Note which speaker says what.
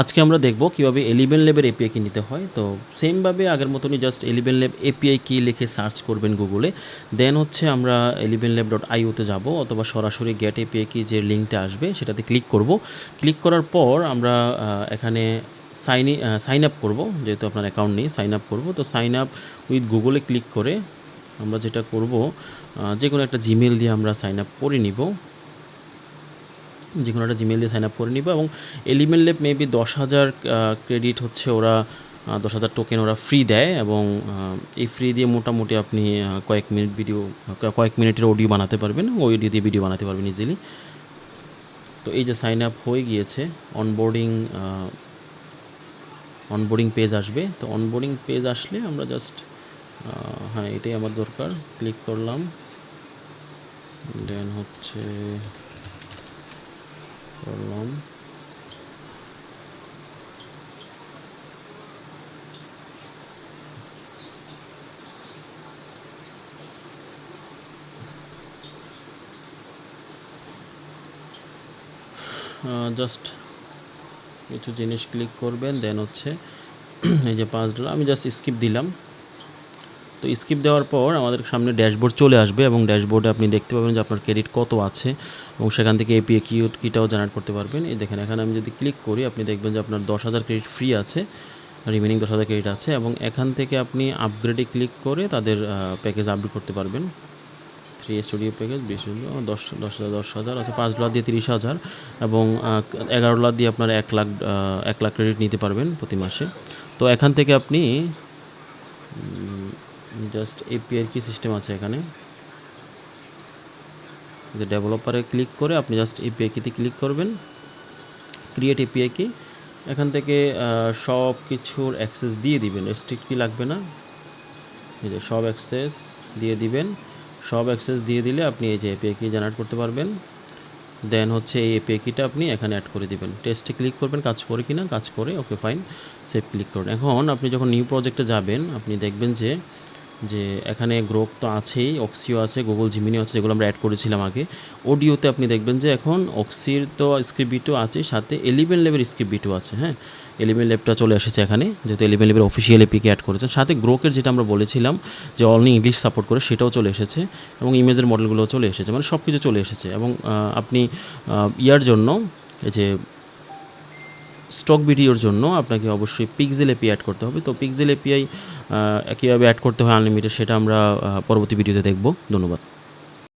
Speaker 1: আজকে আমরা দেখব কীভাবে এলিভেন ল্যাবের এপিআই কি নিতে হয়। তো সেমভাবে আগের মতনই জাস্ট এলিভেন ল্যাব এপিআই কি লিখে সার্চ করবেন গুগলে। দেন হচ্ছে আমরা elevenlab.io-তে যাব অথবা সরাসরি গেট এপিআই কি যে লিঙ্কটা আসবে সেটাতে ক্লিক করব। ক্লিক করার পর আমরা এখানে সাইন আপ করব, যেহেতু আপনার অ্যাকাউন্ট নেই সাইন আপ করব। তো সাইন আপ উইথ গুগলে ক্লিক করে আমরা যেটা করব, যে কোনো একটা জিমেল দিয়ে আমরা সাইন আপ করে নিব, যে কোনো একটা জিমেল দিয়ে সাইন আপ করে নিব। এবং এলিভেন ল্যাব মেবি 10,000 ক্রেডিট হচ্ছে ওরা 10,000 টোকেন ওরা ফ্রি দেয়। এবং এই ফ্রি দিয়ে মোটামুটি আপনি কয়েক মিনিটের অডিও বানাতে পারবেন, ওই অডিও দিয়ে ভিডিও বানাতে পারবেন ইজিলি। তো এই যে সাইন আপ হয়ে গিয়েছে, অনবোর্ডিং পেজ আসবে। তো অনবোর্ডিং পেজ আসলে আমরা জাস্ট হ্যাঁ এটাই আমার দরকার, ক্লিক করলাম। দেন হচ্ছে করলাম, জাস্ট কিছু জিনিস ক্লিক করবেন। দেন হচ্ছে এই যে $5 আমি জাস্ট স্কিপ দিলাম। তো স্কিপ দেওয়ার পর আমাদের সামনে ড্যাশবোর্ড চলে আসবে এবং ড্যাশবোর্ডে আপনি দেখতে পাবেন যে আপনার ক্রেডিট কত আছে এবং সেখান থেকে এপিআই কিটাও জেনারেট করতে পারবেন। এই দেখেন এখানে আমি যদি ক্লিক করি আপনি দেখবেন যে আপনার 10,000 ক্রেডিট ফ্রি আছে, রিমেনিং 10,000 ক্রেডিট আছে। এবং এখান থেকে আপনি আপগ্রেডে ক্লিক করে তাদের প্যাকেজ আপগ্রেড করতে পারবেন। 3 স্টুডিও প্যাকেজ 10,000 আছে, $5 দিয়ে 30,000 এবং $11 দিয়ে আপনার 1 লাখ ক্রেডিট নিতে পারবেন প্রতি মাসে। তো এখান থেকে আপনি জাস্ট এপিআই কি সিস্টেম আছে এখানে, যে ডেভেলপারে ক্লিক করে আপনি জাস্ট এপিআই কিতে ক্লিক করবেন, ক্রিয়েট এপিআই কি। এখান থেকে সব কিছুর অ্যাক্সেস দিয়ে দিবেন, রেস্ট্রিক্ট কি লাগবে না, এই যে সব অ্যাক্সেস দিয়ে দিবেন। সব অ্যাক্সেস দিয়ে দিলে আপনি এই যে এপিআই কি জেনারেট করতে পারবেন। দেন হচ্ছে এই এপিআই কিটা আপনি এখানে অ্যাড করে দিবেন, টেস্টে ক্লিক করবেন কাজ করে কি না, কাজ করে ওকে ফাইন, সেভ ক্লিক করুন। এখন আপনি যখন নিউ প্রজেক্টে যাবেন আপনি দেখবেন যে এখানে গ্রোক তো আছেই, অক্সিও আছে, গুগল জিমিনিও আছে, যেগুলো আমরা অ্যাড করেছিলাম আগে। অডিওতে আপনি দেখবেন যে এখন অক্সির তো স্ক্রিপ্ট বিটও আছে, সাথে এলিভেন ল্যাবের স্ক্রিপ্ট বিটও আছে। হ্যাঁ, এলিভেন ল্যাবটা চলে এসেছে এখানে, যেহেতু এলিভেন ল্যাবের অফিসিয়াল এপিকে অ্যাড করেছেন। সাথে গ্রোকের যেটা আমরা বলেছিলাম যে অনলি ইংলিশ সাপোর্ট করে, সেটাও চলে এসেছে এবং ইমেজের মডেলগুলোও চলে এসেছে, মানে সব কিছু চলে এসেছে। এবং আপনি ইয়ার জন্য এই যে স্টক ভিডিওর জন্য আপনাকে অবশ্যই পিক্সেল এপিআই অ্যাড করতে হবে। তো পিক্সেল এপিআই কীভাবে অ্যাড করতে হয় আনলিমিটেড, সেটা আমরা পরবর্তী ভিডিওতে দেখব। ধন্যবাদ।